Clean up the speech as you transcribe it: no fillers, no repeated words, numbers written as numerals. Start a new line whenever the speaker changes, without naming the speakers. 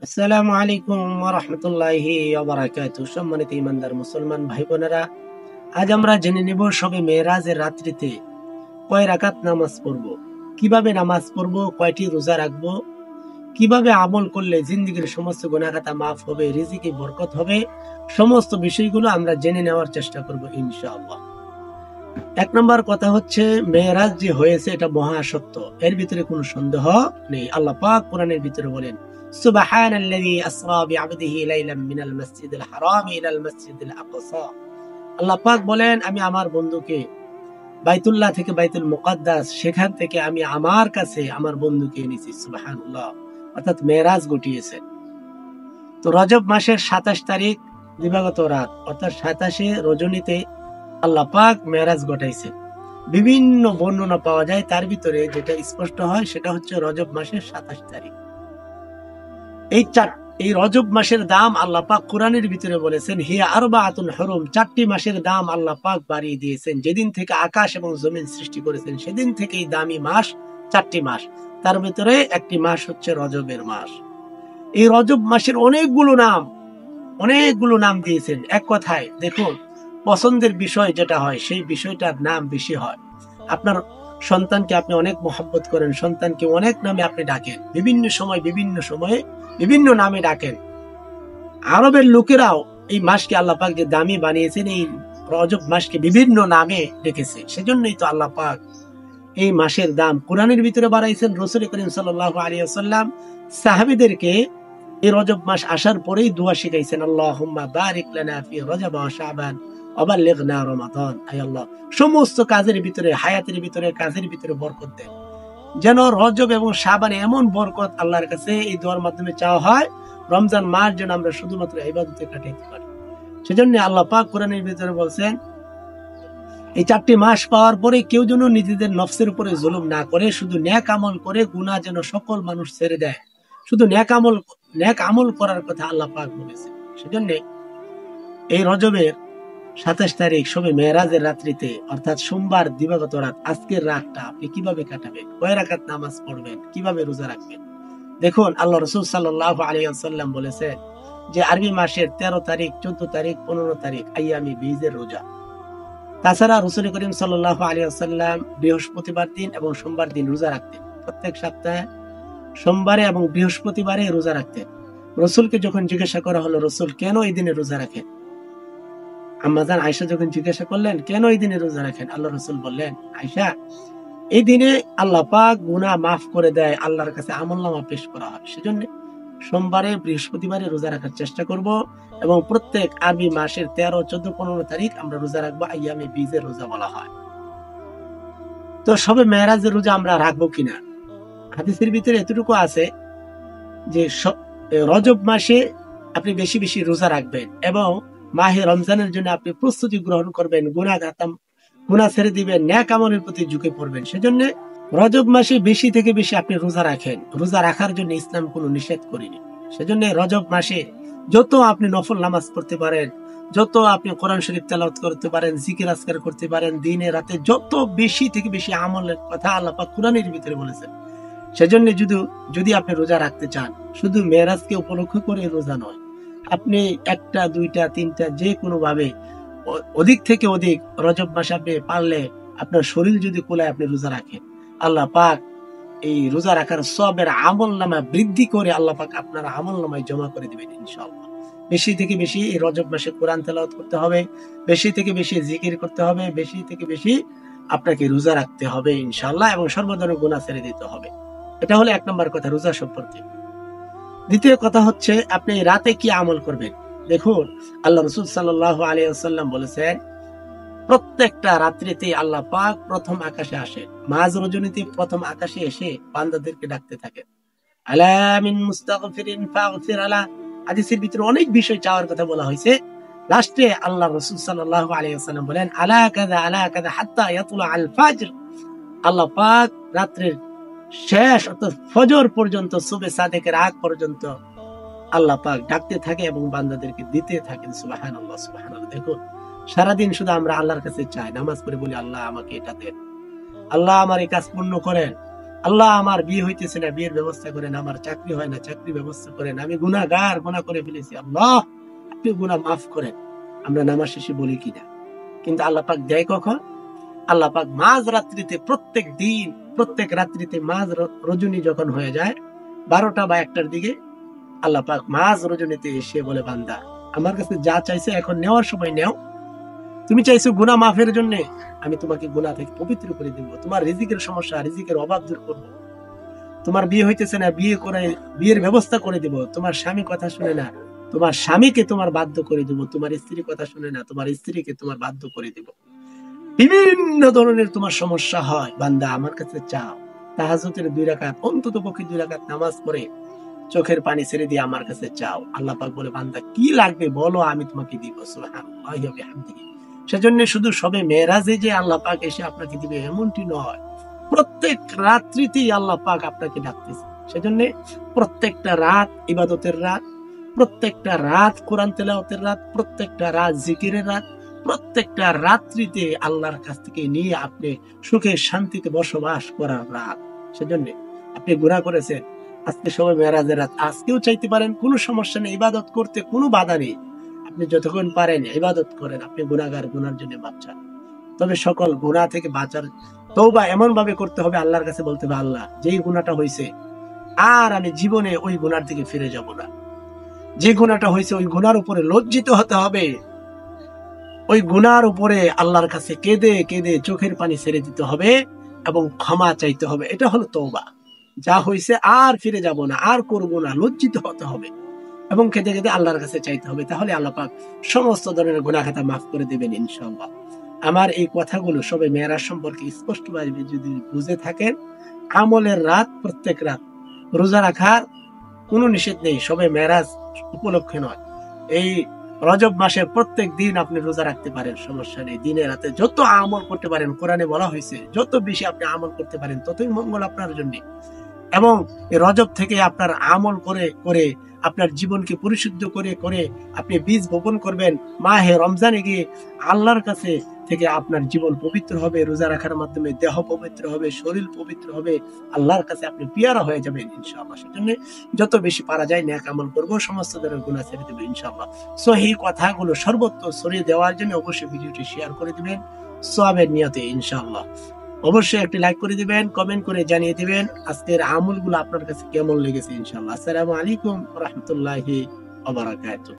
আসসালামু আলাইকুম ওয়া রাহমাতুল্লাহি ওয়া বারাকাতুহু। সম্মানিত ঈমানদার মুসলমান ভাই বোনেরা, আজ আমরা জেনে নেব শবে মেরাজের রাত্রিতে কয় রাকাত নামাজ পড়ব, কিভাবে নামাজ পড়ব, কয়টি রোজা রাখব, কিভাবে আমল করলে জিন্দেগীর সমস্ত গুনাহ খাতা মাফ হবে, রিজিকে বরকত হবে। সমস্ত বিষয়গুলো আমরা জেনে নেওয়ার চেষ্টা করব ইনশাআল্লাহ। এক নম্বর কথা হচ্ছে, মেরাজ যে হয়েছে এটা মহাসত্য, এর ভিতরে কোনো সন্দেহ নেই। আল্লাহ পাক কোরআনের ভিতরে বলেন, সুবহানাল্লাযী আসরা বিআবদিহি লাইলাম মিনাল মাসজিদিল হারাম ইলাল মাসজিদিল আকসা। আল্লাহ পাক বলেন, আমি আমার বন্ধুকে বাইতুল্লাহ থেকে বাইতুল মুকাদ্দাস, সেখান থেকে আমি আমার কাছে আমার বন্ধুকে এনেছি। সুবহানাল্লাহ, অর্থাৎ মেরাজ ঘটিয়েছে। তো রজব মাসের 27 তারিখ দিবাগত রাত, অর্থাৎ 27 রজনীতে আল্লাহ পাক মেরাজ ঘটাইছে। বিভিন্ন বর্ণনা পাওয়া যায়, তার ভিতরে যেটা স্পষ্ট হয় সেটা হচ্ছে রজব মাসের 27 তারিখ। এই রজব মাসের দাম আল্লাহ পাক কোরআনের ভিতরে বলেছেন, হিয়া আরবাআতুন হুরুম, 4টি মাসের দাম আল্লাহ পাক বাড়িয়ে দিয়েছেন। যেদিন থেকে আকাশ এবং জমিন সৃষ্টি করেছেন সেদিন থেকেই দামি মাস 4টি মাস, তার ভিতরে একটি মাস হচ্ছে রজবের মাস। এই রজব মাসের অনেকগুলো নাম দিয়েছেন। এক কথায় দেখুন, পছন্দের বিষয় যেটা হয় সেই বিষয়টার নাম বেশি হয়। আপনার সন্তানকে আপনি অনেক মহব্বত করেন, সন্তানকে অনেক নামে আপনি ডাকেন, বিভিন্ন সময়ে বিভিন্ন নামে ডাকেন। আরবের লোকেরাও এই মাসকে আল্লাহ পাক যে দামি বানিয়েছেন, এই রজব মাসকে বিভিন্ন নামে ডেকেছে। সেজন্যই তো আল্লাহ পাক এই মাসের দাম কোরআনের ভিতরে বাড়াইছেন। রাসূল করিম সাল্লাল্লাহু আলাইহি ওয়াসাল্লাম সাহাবীদেরকে এই রজব মাস আসার পরেই দোয়া শিখাইছেন, আল্লাহুম্মা বারিক লানা ফি রজব ওয়া শাবান ওয়া বাল্লিগনা রমাদান। আয় আল্লাহ, সমস্ত কাজের ভিতরে, হায়াতের ভিতরে, কাজের ভিতরে বরকত দেন। যেন রজব এবং শাবানে এমন বরকত আল্লাহর কাছে এই দোয়ার মাধ্যমে চাওয়া হয়, রমজান মাস যেন আমরা শুধুমাত্র ইবাদতে কাটাইতে পারি। সেজন্য আল্লাহ পাক কোরআনের ভিতরে বলছেন, এই 4টি মাস পাওয়ার পরে কেউ যেন নিজেদের নফসের উপরে জুলুম না করে, শুধু নেক আমল করে গুনাহ যেন সকল মানুষ ছেড়ে দেয়। শুধু নেক আমল করার কথা আল্লাহ পাক বলেছেন। সেজন্য এই রজবের 27 তারিখ শবে মেরাজের রাত্রিতে, অর্থাৎ সোমবার দিবাগত রাত, আজকের রাতটা আপনি কিভাবে কাটাবেন, কয় রাকাত নামাজ পড়বেন, কিভাবে রোজা রাখবেন। দেখুন, আল্লাহ রাসূল সাল্লাল্লাহু আলাইহি ওয়াসাল্লাম বলেছেন যে আরবি মাসের 13 তারিখ, 14 তারিখ, 15 তারিখ আইয়ামে বীজের রোজা। তাছাড়া রাসূল করিম সাল্লাল্লাহু আলাইহি ওয়াসাল্লাম বৃহস্পতিবার দিন এবং সোমবার দিন রোজা রাখতেন। প্রত্যেক সপ্তাহে সোমবারে এবং বৃহস্পতিবারে রোজা রাখতেন। রাসূলকে যখন জিজ্ঞাসা করা হলো, রাসূল কেন এই দিনে রোজা রাখেন, আম্মাজান আয়েশা যখন জিজ্ঞাসা করলেন কেন এই দিনে রোজা রাখেন, আল্লাহ রাসূল বললেন, আয়েশা, এই দিনে আল্লাহ পাক গুনাহ মাফ করে দেয়, আল্লাহর কাছে আমলনামা পেশ করা হয়। সেজন্য সোমবারে বৃহস্পতিবারে রোজা রাখার চেষ্টা করব এবং প্রত্যেক আরবি মাসের 13, 14, 15 তারিখ আমরা রোজা রাখবো। আইয়ামে বীজের রোজা বলা হয়। তো সবে মেরাজের রোজা আমরা রাখবো কিনা, হাদিসের ভিতরে এতটুকু আছে যে রজব মাসে আপনি বেশি বেশি রোজা রাখবেন এবং মাহে রমজানের জন্য আপনি প্রস্তুতি গ্রহণ করবেন, গুনাহ ছেড়ে দিবেন, নেক আমলের প্রতি ঝুঁকে পড়বেন। সেজন্য রজব মাসে বেশি থেকে বেশি আপনি রোজা রাখেন। রোজা রাখার জন্য ইসলাম কোনো নিষেধ করেনি। সেজন্য রজব মাসে যত আপনি নফল নামাজ পড়তে পারেন, যত আপনি কোরআন শরীফ তেলাওয়াত করতে পারেন, জিকির আজকার করতে পারেন, দিনে রাতে যত বেশি থেকে বেশি আমলের কথা আল্লাহ পাক কোরআনের ভিতরে বলেছেন। সেজন্য যদি আপনি রোজা রাখতে চান, শুধু মেরাজকে উপলক্ষ করে রোজা নয়, আপনি 1টা, 2টা, 3টা যে কোনো ভাবে অধিক থেকে অধিক রজব মাসে আপনি পারলে আপনার শরীর যদি কোলায় আপনি রোজা রাখেন, আল্লাহ পাক এই রোজা রাখার সবের আমলনামা বৃদ্ধি করে আল্লাহ পাক আপনার আমলনামায় জমা করে দিবেন ইনশাআল্লাহ। বেশি থেকে বেশি এই রজব মাসে কোরআন তেলাওয়াত করতে হবে, বেশি থেকে বেশি জিকির করতে হবে, বেশি থেকে বেশি আপনাকে রোজা রাখতে হবে ইনশাআল্লাহ, এবং সর্বধরনের গুনাহ ছেড়ে দিতে হবে। এটা হলো 1 নম্বর কথা রোজা সম্পর্কে। দ্বিতীয় কথা হচ্ছে, আপনি রাতে কি আমল করবেন। দেখুন, আল্লাহ রাসূল সাল্লাল্লাহু আলাইহি ওয়াসাল্লাম বলেছেন, প্রত্যেকটা রাত্রিতে আল্লাহ পাক প্রথম আকাশে আসে, মাঝ রজনীতে প্রথম আকাশে এসে বান্দাদেরকে ডাকতে থাকেন, আলা মিন মুস্তাগফিরিন ফাগফির আলা। হাদিসের ভিতরে অনেক বিষয় চাওয়ার কথা বলা হয়েছে। লাস্টে আল্লাহ রাসূল সাল্লাল্লাহু আলাইহি ওয়াসাল্লাম বলেন, আলা কাযা হাত্তা ইয়াতুলা আল ফাজর। আল্লাহ পাক রাত্রির শেষ অর্থাৎ ফজর পর্যন্ত, সুবে সাদেকের আগ পর্যন্ত আল্লাহ পাক ডাকতে থাকে এবং বান্দাদেরকে দিতে থাকেন। সুবহানাল্লাহ, সুবহানাল্লাহ। দেখুন, সারাদিন শুধু আমরা আল্লাহর কাছে চাই, নামাজ পড়ে বলি, আল্লাহ আমাকে এটা দেন, আল্লাহ আমার এই কাজ পূর্ণ করেন, আল্লাহ আমার বিয়ে হইতেছে না, বিয়ের ব্যবস্থা করেন, আমার চাকরি হয় না, চাকরি ব্যবস্থা করেন, আমি গুনাহগার, গুনাহ করে ফেলেছি, আল্লাহ আপনি গুনাহ মাফ করেন। আমরা নামাজ শেষে বলি কিনা? কিন্তু আল্লাহ পাক দেয় কখন? আল্লাহ পাক মাঝ রাত্রিতে, প্রত্যেক দিন প্রত্যেক রাত্রিতে মাঝ রজনী যখন হয়ে যায় 12টা বা 1টার দিকে, আল্লাহ পাক মাঝ রজনীতে এসে বলে, বান্দা আমার কাছে যা চাইছে এখন নেওয়ার সময় নেও। তুমি চাইছো গুনাহ মাফের জন্য, আমি তোমাকে গুনাহ থেকে পবিত্র করে দিব। তোমার রিজিকের সমস্যা, রিজিকের অভাব দূর করব। তোমার বিয়ে হইতেছে না, বিয়ে করে বিয়ের ব্যবস্থা করে দিব। তোমার স্বামী কথা শুনে না, তোমার স্বামীকে তোমার বাধ্য করে দিব। তোমার স্ত্রী কথা শুনে না, তোমার স্ত্রীকে তোমার বাধ্য করে দিব। বিভিন্ন ধরনের তোমার সমস্যা হয়, বান্দা আমার কাছে চাও। তাহাজ্জুদের 2 রাকাত, অন্তত পক্ষে 2 রাকাত নামাজ পড়ে চোখের পানি ছেড়ে দিয়ে আমার কাছে চাও। আল্লাহ পাক বলে, বান্দা কি লাগবে বলো, আমি তোমাকে দিব। সুবহানাল্লাহি ওয়া বিহামদিহি। সেজন্য শুধু সবে মেরাজে যে আল্লাহ পাক এসে আপনাকে দিবে এমনটি নয়, প্রত্যেক রাত্রিতেই আল্লাহ পাক আপনাকে ডাকতেছে। সেজন্য প্রত্যেকটা রাত ইবাদতের রাত, প্রত্যেকটা রাত কোরআন তেলাওয়াতের রাত, প্রত্যেকটা রাত জিকিরের রাত, প্রত্যেকটা রাত্রিতে আল্লাহর কাছ থেকে নিয়ে আপনি সুখে শান্তিতে বসবাস করার রাত। সেজন্য আপনি গুনাহ করেছেন, আজকে সবে মেরাজের রাত, আজকেও চাইতে পারেন, কোনো সমস্যা নেই, ইবাদত করতে কোনো বাধা নেই। আপনি যতক্ষণ পারেন ইবাদত করেন, আপনি গুনাহগার, গুনার জন্য বাঁচান। তবে সকল গুনাহ থেকে বাঁচার তওবা এমন ভাবে করতে হবে, আল্লাহর কাছে বলতে হবে, আল্লাহ যেই গুনাহটা হয়েছে আর আমি জীবনে ওই গুনার দিকে ফিরে যাব না। যে গুনাহটা হয়েছে ওই গুনার উপরে লজ্জিত হতে হবে, ওই গুনার উপরে আল্লাহর কাছে কেঁদে কেঁদে চোখের পানি ছেড়ে দিতে হবে এবং ক্ষমা চাইতে হবে। এটা হলো তওবা। যা হয়েছে আর ফিরে যাব না, আর করব না, লজ্জিত হতে হবে এবং কেঁদে কেঁদে আল্লাহর কাছে চাইতে হবে। তাহলে আল্লাহ পাক সমস্ত ধরনের গুনাহ খাতা মাফ করে দেবেন ইনশাআল্লাহ। আমার এই কথাগুলো সবে মেরাজ সম্পর্কে স্পষ্টভাবে যদি বুঝে থাকেন, আমলের রাত, প্রত্যেক রাত রোজা রাখার কোনো নিষেধ নেই, সবে মেরাজ উপলক্ষে নয়। এই রজব মাসের প্রত্যেক দিন আপনি রোজা রাখতে পারেন, সমস্যা নেই। দিনে রাতে যত আমল করতে পারেন, কোরআনে বলা হয়েছে যত বেশি আপনি আমল করতে পারেন ততই মঙ্গল আপনার জন্য। এবং এই রজব থেকে আপনার আমল করে করে আপনার জীবনকে পরিশুদ্ধ করে করে আপনি বীজ বপন করবেন। মাহে রমজানে গিয়ে আল্লাহর কাছে থেকে আপনার জীবন পবিত্র হবে, রোজা রাখার মাধ্যমে দেহ পবিত্র হবে, শরীর পবিত্র হবে, আল্লাহর কাছে আপনি পিয়ারা হয়ে যাবেন ইনশাআল্লাহ। সেজন্য যত বেশি পারা যায় নেক আমল করবো, সমস্ত ধরনের গুনাহ ছেড়ে দেবো ইনশাআল্লাহ। সহিহ কথাগুলো সর্বত্র ছড়িয়ে দেওয়ার জন্য অবশ্যই ভিডিওটি শেয়ার করে দিবেন সওয়াবের নিয়তে ইনশাআল্লাহ। অবশ্যই একটি লাইক করে দিবেন, কমেন্ট করে জানিয়ে দিবেন আজকের আমলগুলো আপনার কাছে কেমন লেগেছে ইনশাআল্লাহ। আসসালামু আলাইকুম ওয়া রাহমাতুল্লাহি ওয়া বারাকাতুহু।